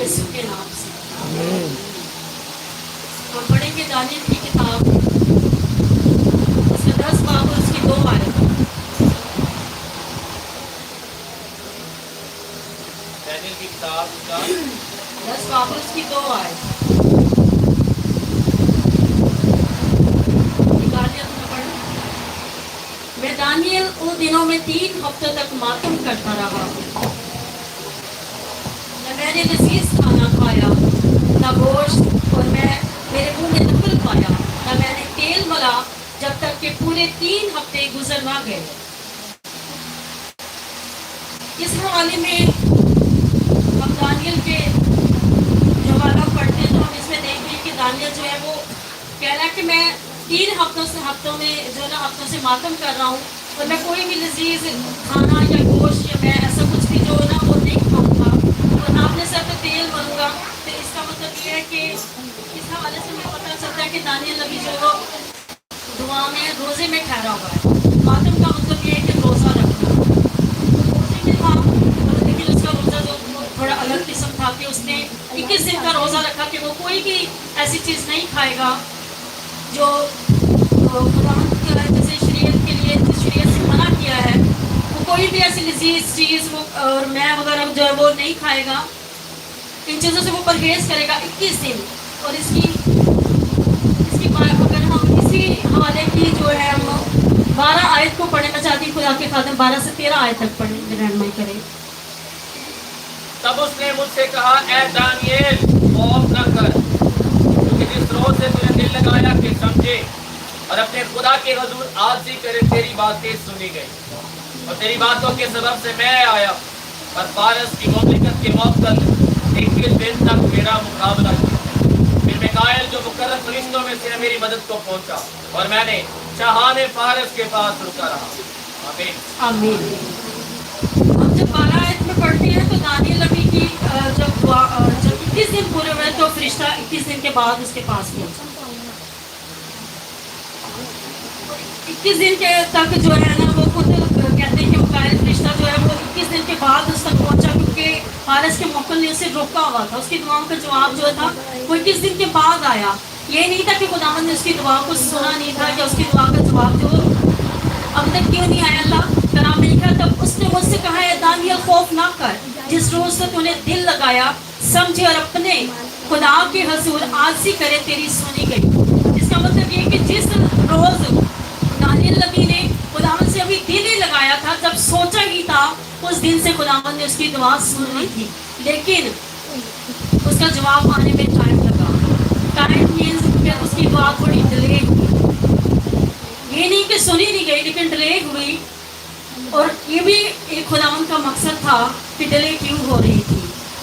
यीशु के नाम से। हम पढ़ेंगे दानियल की किताब, उसके 10 बाब और उसकी 2 आयत। दानियल की किताब का 10 बाब और उसकी 2 आयत। निकालिए अपना पढ़। मैं दानियल उन दिनों में 3 हफ्तों तक मातम करता रहा। न मैंने लजीज खाना खाया, न गोश्त, और मैं मेरे मुंह में नकल पाया, न मैंने तेल मला, जब तक कि पूरे 3 हफ्ते गुजर ना गए। इस हवाले में हम दानियल के जो हवाला पढ़ते हैं तो हम इसमें देखते हैं कि दानियल जो है वो कह रहा है कि मैं 3 हफ्तों से मातम कर रहा हूँ और मैं कोई भी लजीज खाना या गोश्त या मैं ऐसा कुछ भी जो ना वो नहीं खाऊंगा और ना अपने सर पे तेल मरूंगा। तो इसका मतलब ये है कि इस हवाले से हमें पता चलता है कि दानियल नबी जो वो दुआ में रोज़े में ठहरा हुआ है। मातम का मतलब ये है कि रोज़ा रखना। रोज़े में था, लेकिन उसका रोज़ा जो थोड़ा अलग किस्म था कि उसने 21 दिन का रोज़ा रखा कि वो कोई भी ऐसी चीज़ नहीं खाएगा जो जैसे शरीयत के लिए शरीयत से मना किया है, वो कोई भी ऐसी लजीज चीज़ वो और मैं वगैरह जो है वो नहीं खाएगा। इन चीज़ों से वो परहेज़ करेगा 21 दिन। और इसकी अगर हम इसी हवाले की जो है हम 12 आयत को पढ़ना चाहती हूँ, खुदा के खातिर 12 से 13 आयत तक पढ़ने रहनुमाई करें। तब उसने मुझसे कहा, ऐ दानिएल, खौफ न कर, क्योंकि जिस रोज से तूने दिल लगाया कि समझे और अपने खुदा के हुजूर आजिज़ी करे, तेरी बातें सुनी गई और तेरी बातों के सबब से मैं आया और फारस की मुमलिकत के मौक़िल 21 दिन तक मेरा मुकाबला किया। फिर मिकाएल जो मुकर्रम फरिश्तों में से मेरी मदद को पहुंचा और मैंने शाहाने फारस के पास रुका रहा। आमीन आमीन। हम जब 12 आयत में पढ़ते हैं तो दानियल नबी की जब 21 दिन पूरे हुए तो फरिश्ता 21 दिन के बाद उसके पास पहुंचा। 21 दिन के तक जो है ना वो खुद कहते हैं कि मुकायल फरिश्ता जो है वो 21 दिन के बाद उस तक पहुंचा, क्योंकि फारस के मुक़िल ने उसे रोका हुआ था। उसकी दुआओं का जवाब जो था वो 21 दिन के बाद आया। ये नहीं था कि खुदावंद ने उसकी दुआ को सुना नहीं था या उसकी दुआ का जवाब जो अब तक क्यों नहीं आया। अल्लाह कलाम में लिखा, तब उसने मुझसे कहा, है दानियल खौफ ना कर, जिस रोज से तूने दिल लगाया समझे और अपने खुदा के हुजूर आजिज़ी करे, तेरी सुनी गई। इसका मतलब ये कि जिस रोज दानियल नबी ने खुदावंद से अभी दिल ही लगाया था, जब सोचा ही था, उस दिन से खुदावंद ने उसकी दुआ सुन ली थी, लेकिन उसका जवाब आने में टाइम लगा। टाइम मीन्स कि उसकी दुआ थोड़ी डिले हुई। ये नहीं कि सुनी नहीं गई, लेकिन डिले हुई। और ये भी एक खुदावंद का मकसद था कि डिले क्यों हो रही थी।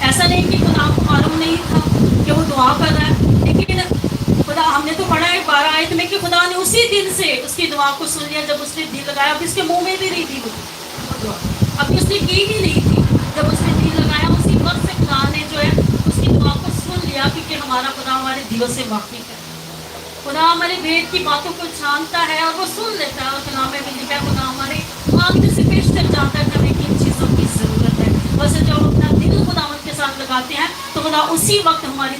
ऐसा नहीं कि खुदा को मालूम नहीं था कि वो दुआ कर रहा है, लेकिन खुदा, हमने तो पढ़ा है 12 आयत में कि खुदा ने उसी दिन से उसकी दुआ को सुन लिया जब उसने दिल लगाया। अब इसके मुंह में भी नहीं थी वो दुआ, अभी उसने की ही नहीं थी। जब उसने दिल लगाया उसी वक्त से खुदा ने जो है उसकी दुआ को सुन लिया, क्योंकि हमारा खुदा हमारे दिलों से वाकिफ है। खुदा हमारे भेद की बातों को जानता है और वो सुन लेता है। और कलाम में भी लिखा है, खुदा हमारे आंखें से बेशतर जानता है कि हमें किन चीज़ों की ज़रूरत है। वैसे जब हम अपना दिल खुदावंद के साथ लगाते हैं तो खुदा उसी वक्त हमारी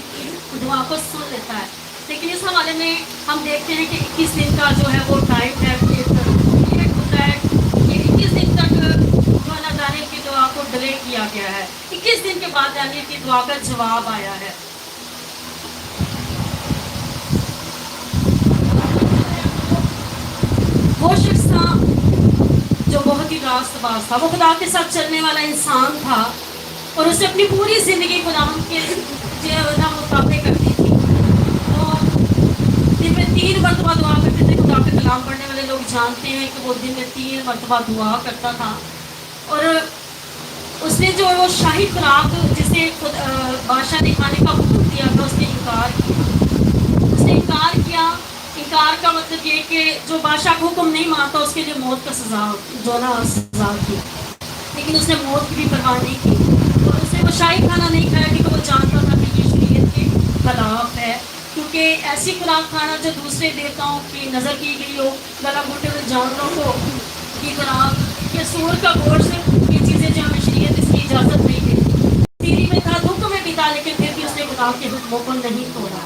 दुआ को सुन लेता है। लेकिन इस हवाले में हम देखते हैं कि 21 दिन का जो है वो टाइम है, पीरियड होता है। ये 21 दिन तक दानियल की दुआ को डिले किया गया है। 21 दिन के बाद दानियल की दुआ का जवाब आया है। वो शख्स था जो बहुत ही रास्तबाज था, वो खुदा के साथ चलने वाला इंसान था और उसने अपनी पूरी ज़िंदगी खुदावंद के मुताबिक करती थी। तो दिन में 3 मरतबा दुआ करते थे। खुदा के कलाम पढ़ने वाले लोग जानते हैं कि वो दिन में 3 मरतबा दुआ करता था। और उसने जो वो शाही खुराक जिसे बादशाह ने खाने का हुक्म दिया था, उसने इनकार किया। इनकार का मतलब ये कि जो बादशाह का हुक्म नहीं मानता उसके लिए मौत का सज़ा थी, लेकिन उसने मौत की भी परवाह नहीं की। और उसने वो शाही खाना नहीं खाया क्योंकि वो जानता था कि ये शरीयत के खिलाफ है, क्योंकि ऐसी खुराक खाना जो दूसरे देवताओं की नज़र की गई हो, गला घोटे हुए जानवरों को की खुराक या सूर का गोश्त, ये चीज़ें जो हमें शरीयत इसकी इजाज़त नहीं देती। सीरी में था, दुख में भी था, लेकिन खुदा के हुक्मों को नहीं तोड़ा।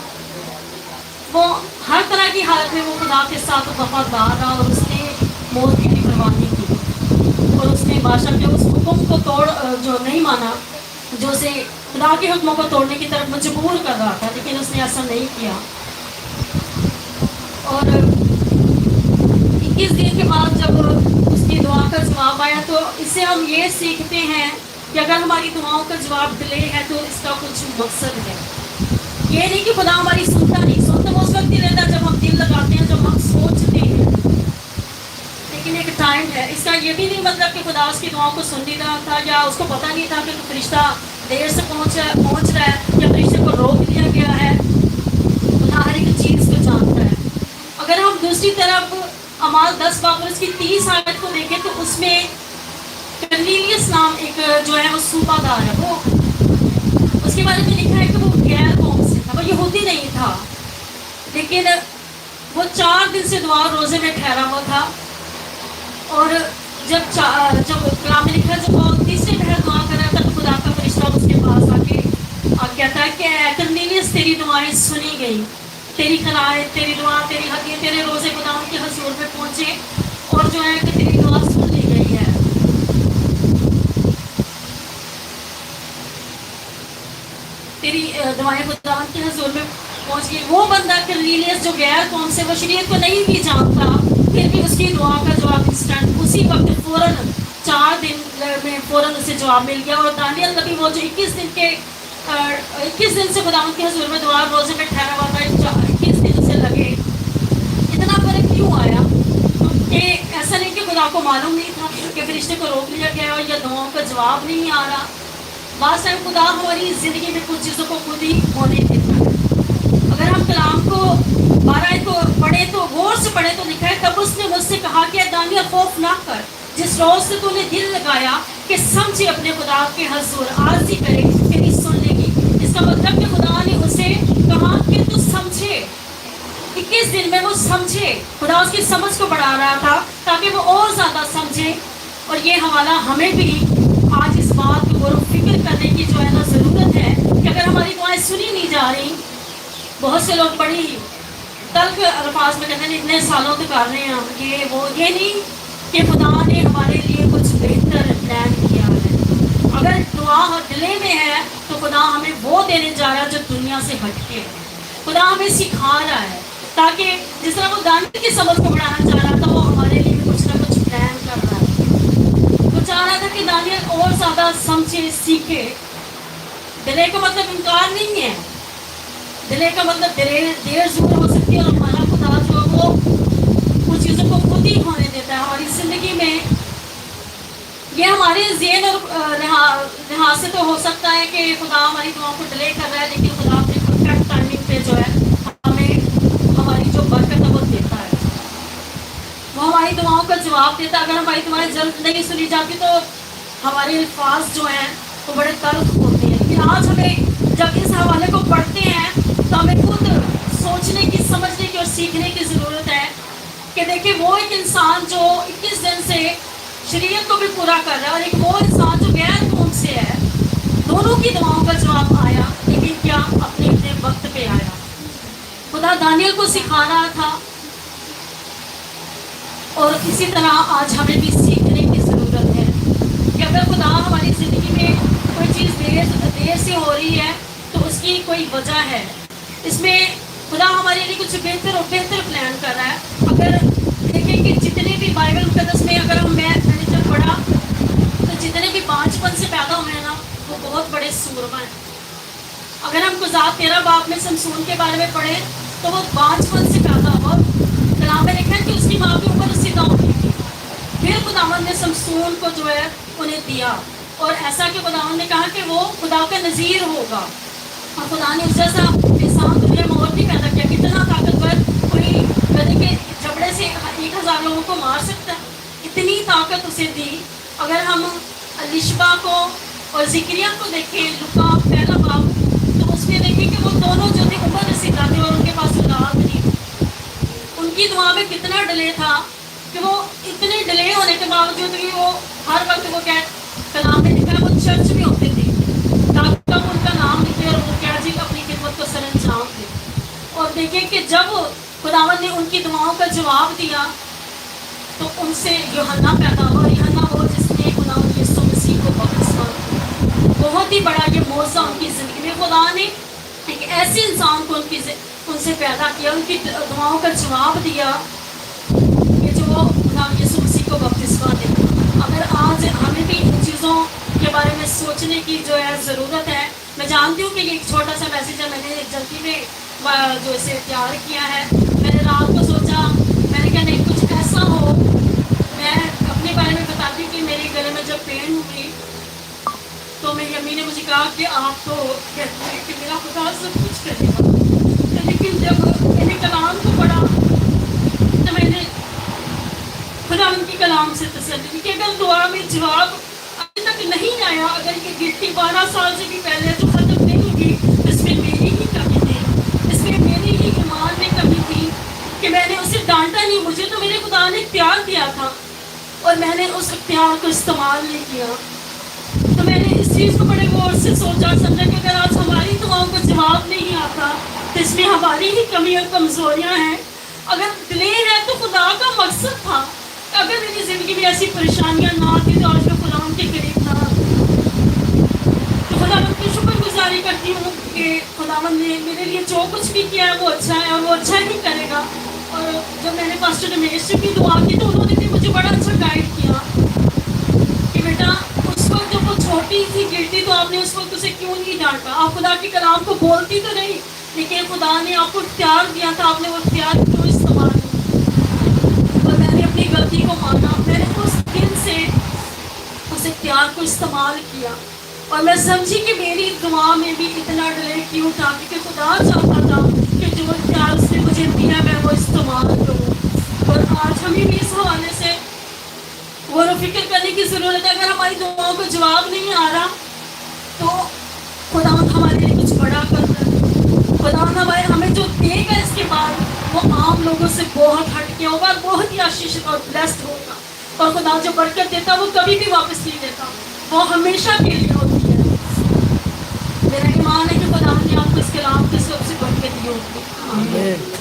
वो हर तरह की हालत में वो खुदा के साथ वफादार रहा और उसने मौत की भी परवाह नहीं की, और उसने बादशाह के उस हुक्म को जो नहीं माना, जो उसे खुदा के हुक्मों को तोड़ने की तरफ मजबूर कर रहा था, लेकिन उसने ऐसा नहीं किया। और 21 दिन के बाद जब उसकी दुआ का जवाब आया, तो इससे हम ये सीखते हैं कि अगर हमारी दुआओं का जवाब डिले है तो इसका कुछ मकसद है। ये नहीं कि खुदा हमारी सुनता नहीं, सुनता वो उस वक्त ही रहता जब हम दिल लगाते हैं, जब हम सोचते हैं, लेकिन एक टाइम है। इसका ये भी नहीं मतलब कि खुदा उसकी दुआओं को सुन नहीं रहा था, या उसको पता नहीं था कि फरिश्ता देर से पहुंच रहा है, या फरिश्ते को रोक दिया गया है। खुदा हर एक चीज़ को जानता है। अगर हम दूसरी तरफ अमाल 10 बाब उसकी 30 आयत को देखें, तो उसमें कर्नेलियस नाम एक जो है वो सूबादार है, वो उसके बारे में लिखा है कि वो गैर कौम से था, वो यहूदी नहीं था, लेकिन वो 4 दिन से दुआ रोजे में ठहरा हुआ था। और जब कलाम में लिखा, जब वो तीसरे पहर दुआ कर रहा था, तो खुदा का फरिश्ता उसके पास आके कहता है कि कर्नेलियस तेरी दुआएं सुनी गई, तेरी खराएं, तेरी दुआ, तेरी हदियें, तेरे रोजे खुदा के हजूर में पहुंचे, और जो है कि तेरी दुआ सुन ली गई है। तेरी दुआएं खुदा के हजूर में पहुंच गई। वो बंदा कर्नेलियस जो गैर कौम से, वो शरीयत को नहीं भी जानता, फिर भी उसकी दुआ का जवाब इंस्टेंट उसी वक्त फौरन 4 दिन में फौरन उसे जवाब मिल गया। और दानियल नबी वो जो 21 दिन से खुदा के हजूर में दुआ रोजे में ठहरा हुआ था, 21 दिन उसे लगे। इतना फर्क क्यों आया? कि ऐसा नहीं कि खुदा को मालूम नहीं था कि फरिश्ते को रोक लिया गया या दुआओं का जवाब नहीं आ रहा। बात टाइम खुदा हमारी ज़िंदगी में कुछ चीज़ों को खुद ही होने देता है। अगर हम कलाम को 12 को पढ़े तो गौर से पढ़े, तो लिखा है, तब उसने मुझसे कहा कि दानियल खौफ ना कर, जिस रोज से तूने दिल लगाया कि समझे अपने खुदा के हजूर आर्जी करे, तेरी सुन लेगी। इसका मतलब कि खुदा ने उसे कहा कि तू समझे। 21 दिन में वो समझे, खुदा उसकी समझ को बढ़ा रहा था ताकि वो और ज़्यादा समझे। और ये हवाला हमें भी आज इस बात को गौर फिक्र करने की जो है ना ज़रूरत है कि अगर हमारी दुआएं सुनी नहीं जा रही, बहुत से लोग बड़ी तल्ख अल्फाज में कहते हैं इतने सालों तक कर रहे हैं हम ये वो, ये नहीं कि खुदा ने हमारे लिए कुछ बेहतर प्लान किया है। अगर दुआ दिले में है तो खुदा हमें वो देने जा रहा है जो दुनिया से हटके है। खुदा हमें सिखा रहा है, ताकि जिस तरह वो दानियल की समझ को बढ़ाना चाह रहा था, वो हमारे लिए भी कुछ ना कुछ प्लान कर रहा है। वो चाह रहा था कि दानियल और ज़्यादा समझे, सीखे। दिले का मतलब इनकार नहीं है, दिले का मतलब देर जरूर हो सकती है, और हमारा खुदा जो है वो उन चीज़ों को खुद ही होने देता है हमारी ज़िंदगी में। ये हमारे ज़हन और लिहाज से तो हो सकता है कि खुदा हमारी दुआओं को डिले कर रहा है, लेकिन खुदा अपने परफेक्ट टाइमिंग पे जो है हमें हमारी जो बरकत है वो देता है, वो हमारी दुआओं का जवाब देता है। अगर हमारी दुआएं जल्द नहीं सुनी जाती तो हमारे अल्फाज जो हैं वो बड़े तल्ख होते हैं। लेकिन आज हमें जब इस हवाले को पढ़ते हैं तो हमें खुद सोचने की, समझने की और सीखने की ज़रूरत है कि देखिए वो एक इंसान जो 21 दिन से शरीयत को भी पूरा कर रहा है, और एक वो इंसान जो गैर कौम से है, दोनों की दुआओं का जवाब आया, लेकिन क्या अपने अपने वक्त पे आया। खुदा दानियल को सिखा रहा था, और इसी तरह आज हमें भी सीखने की ज़रूरत है कि अगर खुदा हमारी ज़िंदगी में कोई चीज़ देर से हो रही है तो उसकी कोई वजह है। इसमें खुदा हमारे लिए कुछ बेहतर और बेहतर प्लान कर रहा है। अगर देखें कि जितने भी बाइबल मुकद्दस में अगर मैंने जब पढ़ा तो जितने भी बांझपन से पैदा हुए हैं ना, वो बहुत बड़े सूरमा हैं। अगर हम गुज़ात 13 बाब में समसून के बारे में पढ़े तो वो बांझपन से पैदा हुआ। कलाम में लिखा है कि उसकी माँ के ऊपर उसकी दाँव थी, फिर खुदावंद ने समसून को जो है उन्हें दिया, और ऐसा कि खुदावंद ने कहा कि वो खुदा का नज़ीर होगा। और खुदा ने उस जैसा इंसान दुनिया में और भी पैदा किया। कितना ताकतवर, कोई गधे के जबड़े से 1000 लोगों को मार सकता है, इतनी ताकत उसे दी। अगर हम लिशबा को और ज़िक्रिया को देखें, लुका 1 बाब, तो उसमें देखें कि वो दोनों जो थे उम्र रसीदा थे और उनके पास औलाद नहीं। उनकी दुआ में कितना डिले था कि वो इतने डिले होने के बावजूद भी वो हर वक्त वो कलाम में लिखा है वो चर्च में होते थे ताकि उनका नाम लिखे और वो क्या जी अपनी जब खुदावन ने उनकी दुआओं का जवाब दिया तो उनसे यूहन्ना पैदा हुआ। यूहन्ना वो जिसने खुदावन यीशु मसीह को बपतिस्मा दिया। बहुत ही बड़ा ये मौज़ा उनकी ज़िंदगी में खुदा ने एक ऐसे इंसान को उनसे पैदा किया, उनकी दुआओं का जवाब दिया कि जो खुदावन यीशु मसीह को बपतिस्मा देगा। अगर आज हमें भी इन चीज़ों के बारे में सोचने की जो है ज़रूरत है। मैं जानती हूँ कि ये एक छोटा सा मैसेज है, मैंने जल्दी में जो इसे तैयार किया है। मैंने रात को सोचा, मैंने कहा नहीं कुछ ऐसा हो। मैं अपने बारे में बताती हूँ कि मेरे गले में जब पेन हुई तो मेरी अम्मी ने मुझे कहा कि आप तो कहते हैं कि मेरा खुदा सब कुछ करेगा, लेकिन जब मैंने कलाम को पढ़ा तो मैंने खुदा उनकी कलाम से तसल्ली की कि अगर दुआ में जवाब अभी तक नहीं आया, अगर ये गिनती 12 साल से भी पहले तो खत्म नहीं हुई, तो इसमें मेरी ही कमी थी, इसमें मेरी ही ईमान में कमी थी कि मैंने उसे डांटा नहीं। मुझे तो मेरे खुदा ने प्यार दिया था और मैंने उस प्यार को इस्तेमाल नहीं किया। तो मैंने इस चीज़ को बड़े गौर से सोचा समझा कि अगर आज हमारी दुआओं को जवाब नहीं आता तो इसमें हमारी ही कमी और कमज़ोरियाँ हैं। अगर डिले है तो खुदा का मकसद था। अगर मेरी ज़िंदगी में ऐसी परेशानियाँ ना आती तो आज मैं खुदावन के करीब ना आती। तो खुदावन की शुक्रगुजारी करती हूँ कि खुदावन ने मेरे लिए जो कुछ भी किया है वो अच्छा है और वो अच्छा ही करेगा। और जब मैंने पास्टर रमेश से भी दुआ की तो उन्होंने भी मुझे बड़ा अच्छा गाइड किया कि बेटा उस वक्त जब वो छोटी सी गिरती तो आपने उस वक्त उसे क्यों नहीं डांटा। आप खुदा के कलाम को बोलती तो नहीं, लेकिन खुदा ने आपको इख्तियार दिया था, आपने वो इख्तियार क्यों इस्तेमाल किया। और मैंने अपनी गलती को माना, मैंने उस दिन से उस इख्तियार को इस्तेमाल किया और मैं समझी कि मेरी दुआ में भी इतना डिले क्यों था, क्योंकि खुदा चाहता था कि जो इख्तियार उसने मुझे दिया मैं वो इस्तेमाल करूँ। और आज हमें भी इस हवाले से गौर फिक्र करने की ज़रूरत है। अगर हमारी दुआओं को जवाब नहीं आ रहा तो खुदा हमारे लिए कुछ बड़ा कर रहा है। खुदा हमारे हमें जो देगा इसके बाद वो आम लोगों से बहुत हटके होगा, बहुत ही आशीषित और ब्लेस्ड होगा। और खुदा जो बरकत देता वो कभी भी वापस नहीं देता, वो हमेशा के लिए होती है। मेरा ईमान है कि खुदा ने आपको इस कलाम के सबसे बरकत दी होगी।